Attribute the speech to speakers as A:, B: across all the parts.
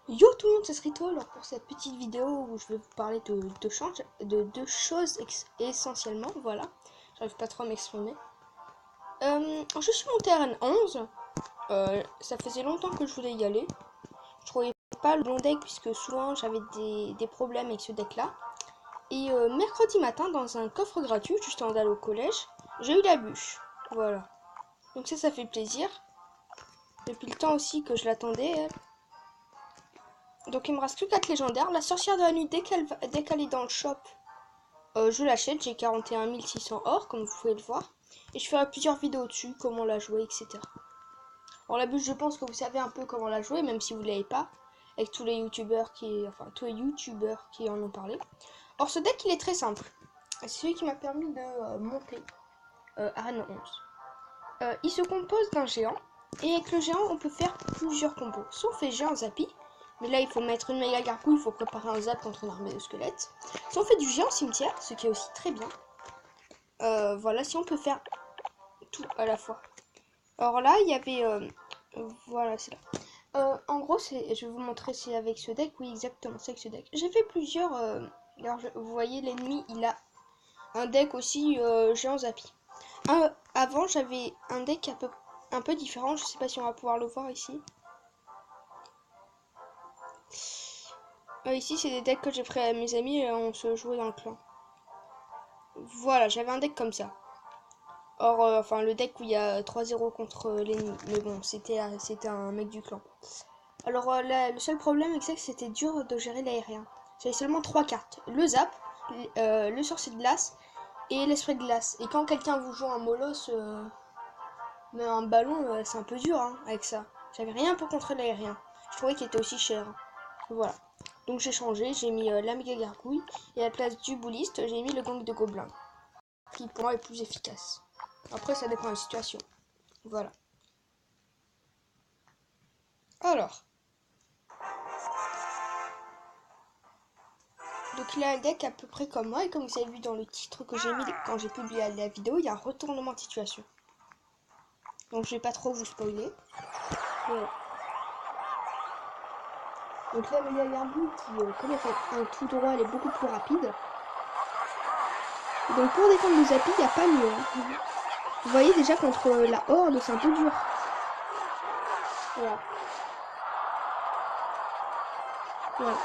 A: Yo tout le monde, c'est Srito. Alors pour cette petite vidéo où je vais vous parler de deux choses essentiellement, voilà. J'arrive pas trop à m'exprimer. Je suis montée à Rennes 11. Ça faisait longtemps que je voulais y aller. Je trouvais pas le bon deck puisque souvent j'avais des problèmes avec ce deck là. Et mercredi matin, dans un coffre gratuit, juste avant d'aller au collège, j'ai eu la bûche. Voilà. Donc ça fait plaisir. Depuis le temps aussi que je l'attendais, elle. Donc il me reste que 4 légendaires. La sorcière de la nuit, dès qu'elle est dans le shop, je l'achète. J'ai 41 600 or, comme vous pouvez le voir. Et je ferai plusieurs vidéos dessus, comment la jouer, etc. Alors la bûche, je pense que vous savez un peu comment la jouer, même si vous ne l'avez pas. Avec tous les youtubeurs qui en ont parlé. Or ce deck, il est très simple. C'est celui qui m'a permis de monter Arène 11. Il se compose d'un géant. Et avec le géant, on peut faire plusieurs combos. Soit on fait géant Zappy. Mais là, il faut mettre une méga gargouille, il faut préparer un zap contre une armée de squelettes. Si on fait du géant cimetière, ce qui est aussi très bien. Voilà, si on peut faire tout à la fois. Alors là, il y avait... voilà, c'est là. En gros, je vais vous montrer, c'est avec ce deck. Oui, exactement, c'est avec ce deck. J'ai fait plusieurs... alors, vous voyez, l'ennemi, il a un deck aussi géant Zappy. Avant, j'avais un deck un peu différent. Je sais pas si on va pouvoir le voir ici. Ici, c'est des decks que j'ai pris à mes amis et on se jouait dans le clan. Voilà, j'avais un deck comme ça. Or, enfin, le deck où il y a 3-0 contre l'ennemi. Mais bon, c'était un mec du clan. Alors, le seul problème, c'est que c'était dur de gérer l'aérien. J'avais seulement 3 cartes. Le zap, le sorcier de glace et l'esprit de glace. Et quand quelqu'un vous joue un molosse, mais un ballon, c'est un peu dur hein, avec ça. J'avais rien pour contrer l'aérien. Je trouvais qu'il était aussi cher. Voilà. Donc j'ai changé, j'ai mis la méga gargouille et à la place du bouliste, j'ai mis le gang de gobelins. Qui pour moi est plus efficace. Après ça dépend de la situation. Voilà. Alors. Donc il a un deck à peu près comme moi et comme vous avez vu dans le titre que j'ai mis quand j'ai publié la vidéo, il y a un retournement de situation. Donc je vais pas trop vous spoiler. Voilà. Donc là, méga gargouille qui, comme elle fait un tout droit, elle est beaucoup plus rapide. Donc pour défendre le Zappy, il n'y a pas mieux. Hein. Vous voyez déjà contre la horde, c'est un peu dur. Voilà. Voilà.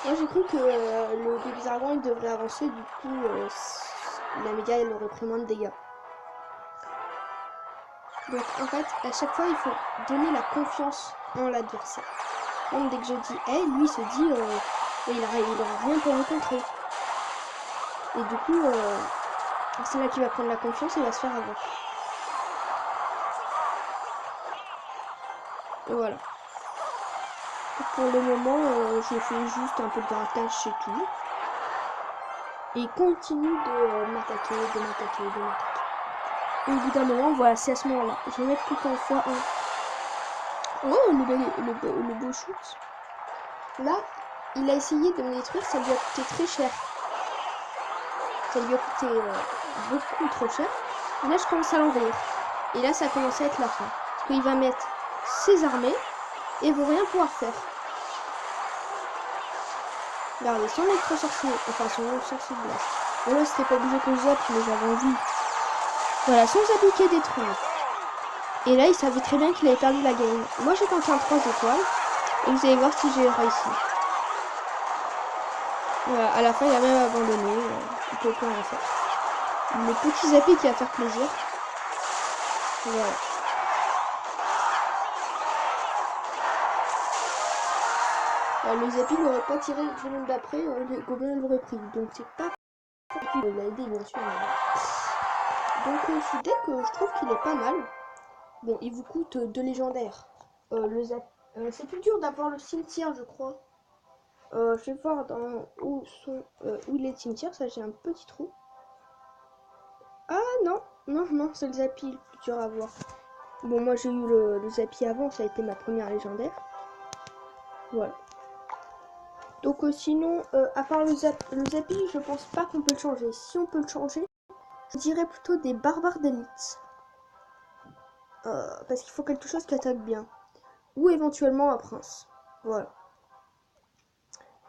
A: Moi j'ai cru que le bébé dragon il devrait avancer, du coup la méga elle aurait pris moins de dégâts. Donc en fait à chaque fois il faut donner la confiance en l'adversaire. Même dès que je dis hey, lui il se dit il aura rien pour me contrer. Et du coup c'est là qu'il va prendre la confiance et il va se faire avoir. Et voilà. Pour le moment, je fais juste un peu de grattage, c'est tout. Et il continue de m'attaquer, de m'attaquer, de m'attaquer. Et au bout d'un moment, voilà, c'est à ce moment-là. Je vais mettre tout en fois 1. Oh, le beau shoot. Là, il a essayé de me détruire, ça lui a coûté très cher. Ça lui a coûté beaucoup trop cher. Et là, je commence à l'envahir. Et là, ça a commencé à être la fin. Parce qu'il va mettre ses armées et ils vont rien pouvoir faire. Regardez, son électro-sorcier, enfin son sorcier de glace. Bon là, c'était pas obligé que je zappe, mais j'avais envie. Voilà, son Zappy qui est détruit. Et là, il savait très bien qu'il avait perdu la game. Moi, j'ai tenté un 3 étoiles. Et vous allez voir si j'ai réussi. Voilà, à la fin, il a même abandonné. Il peut plus rien faire. Le petit Zappy qui va faire plaisir. Voilà. Le Zappy n'aurait pas tiré le volume d'après, les gobelins l'auraient pris. Donc c'est pas il l'a aidé bien sûr. Donc ce deck, je trouve qu'il est pas mal. Bon, il vous coûte 2 légendaires. C'est plus dur d'avoir le cimetière, je crois. Je vais voir où il est le cimetière. Ça, j'ai un petit trou. Ah non, non, c'est le Zappy le plus dur à voir. Bon, moi j'ai eu le Zappy avant, ça a été ma première légendaire. Voilà. Donc sinon, à part le Zappy, je pense pas qu'on peut le changer. Si on peut le changer, je dirais plutôt des barbares d'élite. Parce qu'il faut quelque chose qui attaque bien. Ou éventuellement un prince. Voilà.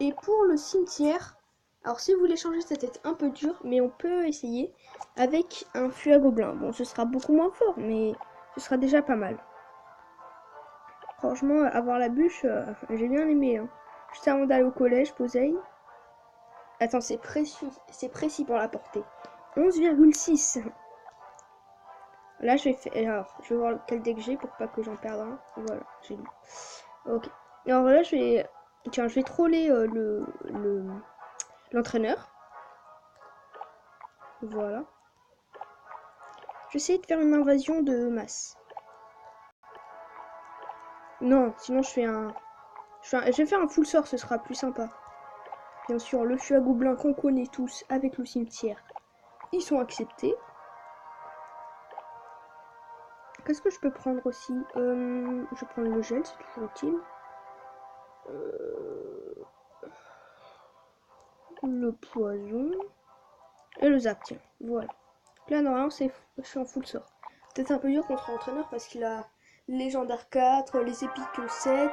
A: Et pour le cimetière, alors si vous voulez changer sa tête un peu dure, mais on peut essayer avec un fût à gobelins. Bon, ce sera beaucoup moins fort, mais ce sera déjà pas mal. Franchement, avoir la bûche, j'ai bien aimé. Hein. Juste avant d'aller au collège, poseille. Attends, c'est précis pour la portée. 11,6. Là, je vais faire. Alors, je vais voir quel deck j'ai pour pas que j'en perde un. Voilà, j'ai lu. Ok. Alors là, je vais. Tiens, je vais troller l'entraîneur. Voilà. Je vais essayer de faire une invasion de masse. Non, sinon je vais faire un full sort, ce sera plus sympa. Bien sûr, le fût à gobelins qu'on connaît tous avec le cimetière, ils sont acceptés. Qu'est-ce que je peux prendre aussi? Je vais prendre le gel, c'est toujours utile. Le poison. Et le zap, tiens, voilà. Là, normalement, je suis en full sort. Peut-être un peu dur contre l'entraîneur parce qu'il a légendaire 4, les épiques 7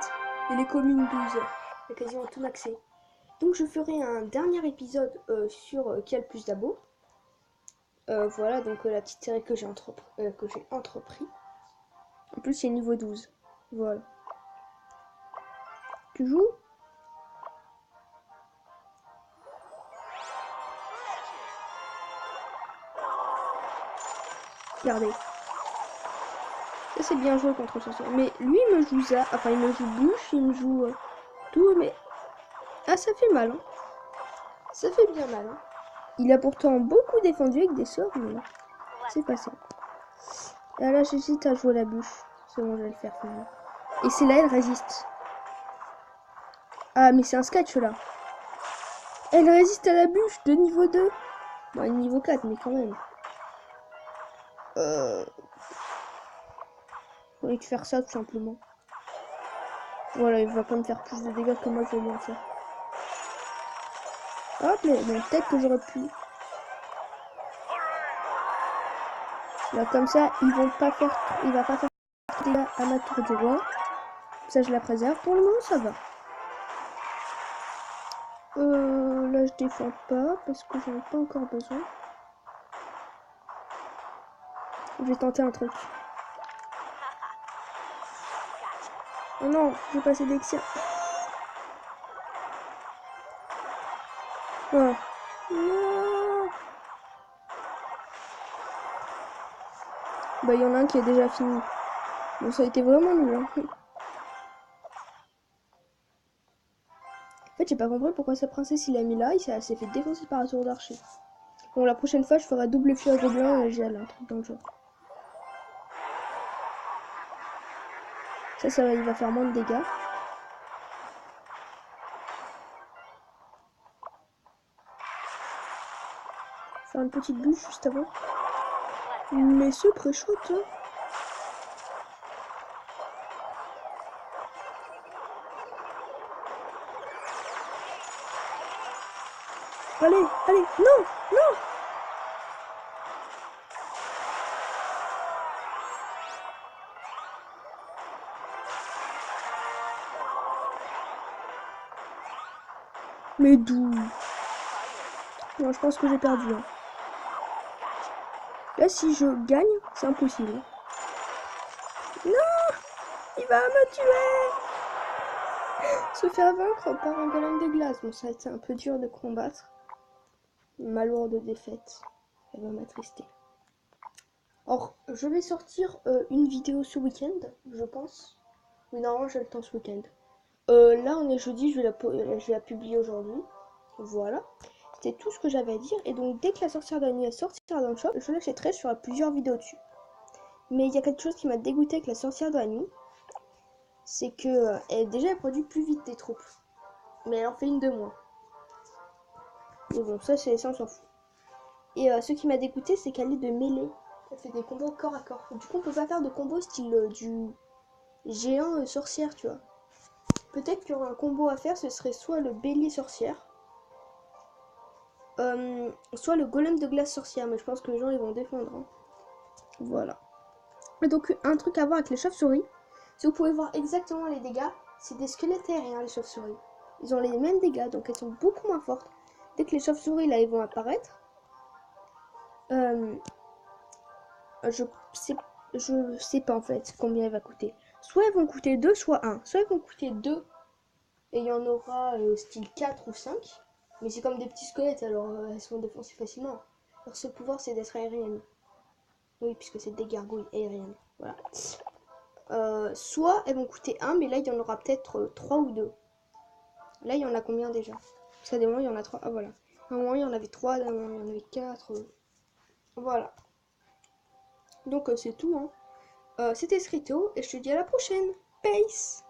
A: et les communes 12. Il a quasiment tout maxé. Donc je ferai un dernier épisode sur qui a le plus d'abos. Voilà, donc la petite série que j'ai entrepris. En plus, c'est niveau 12. Voilà. Tu joues? Regardez. Ça, c'est bien joué contre ce sorcier. Mais lui, il me joue ça. Enfin, il me joue bouche, il me joue tout, mais... Ah, ça fait mal, hein. Ça fait bien mal, hein. Il a pourtant beaucoup défendu avec des sorts, mais c'est pas ça. Et là, j'hésite à jouer la bûche. C'est bon, je vais le faire finalement. Et c'est là, elle résiste. Ah, mais c'est un sketch là. Elle résiste à la bûche de niveau 2. Bon, niveau 4, mais quand même. Faudrait faire ça tout simplement. Voilà, il va pas me faire plus de dégâts que moi je vais lui en faire. Hop, mais bon, peut-être que j'aurais pu. Là, comme ça, il va pas faire de dégâts à ma tour du roi. Ça, je la préserve. Pour le moment, ça va. Là, je défends pas parce que j'en ai pas encore besoin. Je vais tenter un truc. Oh non, j'ai passé d'excès. Oh. Non. Bah, il y en a un qui est déjà fini. Bon, ça a été vraiment nul. Hein. En fait, j'ai pas compris pourquoi sa princesse il a mis là. Il s'est fait défoncer par un tour d'archer. Bon, la prochaine fois, je ferai double fût à gobelins et gel, un truc dans le genre. Ça va, il va faire moins de dégâts. Faire une petite bûche juste avant. Mais c'est pré-shot, hein. Allez, allez, non, non. Mais d'où? Non, je pense que j'ai perdu. Hein. Là, si je gagne, c'est impossible. Non, il va me tuer. Se faire vaincre par un golem de glace. Bon, ça a été un peu dur de combattre. Ma lourde défaite. Elle va m'attrister. Or, je vais sortir une vidéo ce week-end, je pense. Oui, normalement, j'ai le temps ce week-end. Là, on est jeudi, je vais la publier aujourd'hui. Voilà. C'était tout ce que j'avais à dire. Et donc, dès que la sorcière de la nuit sortira dans le shop, je l'achèterai, je ferai plusieurs vidéos dessus. Mais il y a quelque chose qui m'a dégoûté avec la sorcière de la nuit. C'est que déjà, elle produit plus vite des troupes. Mais elle en fait une de moins. Mais bon, ça, on s'en fout. Et ce qui m'a dégoûté, c'est qu'elle est de mêlée. Elle fait des combos corps à corps. Du coup, on peut pas faire de combo style du géant sorcière, tu vois. Peut-être qu'il y aura un combo à faire, ce serait soit le bélier sorcière, soit le golem de glace sorcière, mais je pense que les gens ils vont défendre. Hein. Voilà. Et donc un truc à voir avec les chauves-souris, si vous pouvez voir exactement les dégâts, c'est des squelettes aériens les chauves-souris. ils ont les mêmes dégâts, donc elles sont beaucoup moins fortes. Dès que les chauves-souris là ils vont apparaître, euh, je sais, je sais pas en fait combien elle va coûter. Soit elles vont coûter 2, soit 1. Soit elles vont coûter 2 et il y en aura style 4 ou 5. Mais c'est comme des petits squelettes, alors elles sont défoncées facilement. Leur seul pouvoir c'est d'être aérienne. Oui, puisque c'est des gargouilles aériennes. Voilà. Soit elles vont coûter 1, mais là il y en aura peut-être 3 ou 2. Là il y en a combien déjà? Parce qu'à des moments il y en a 3. Ah voilà. À un moment il y en avait 3, à un moment il y en avait 4. Voilà. Donc c'est tout. Hein. C'était Scrito et je te dis à la prochaine. Peace!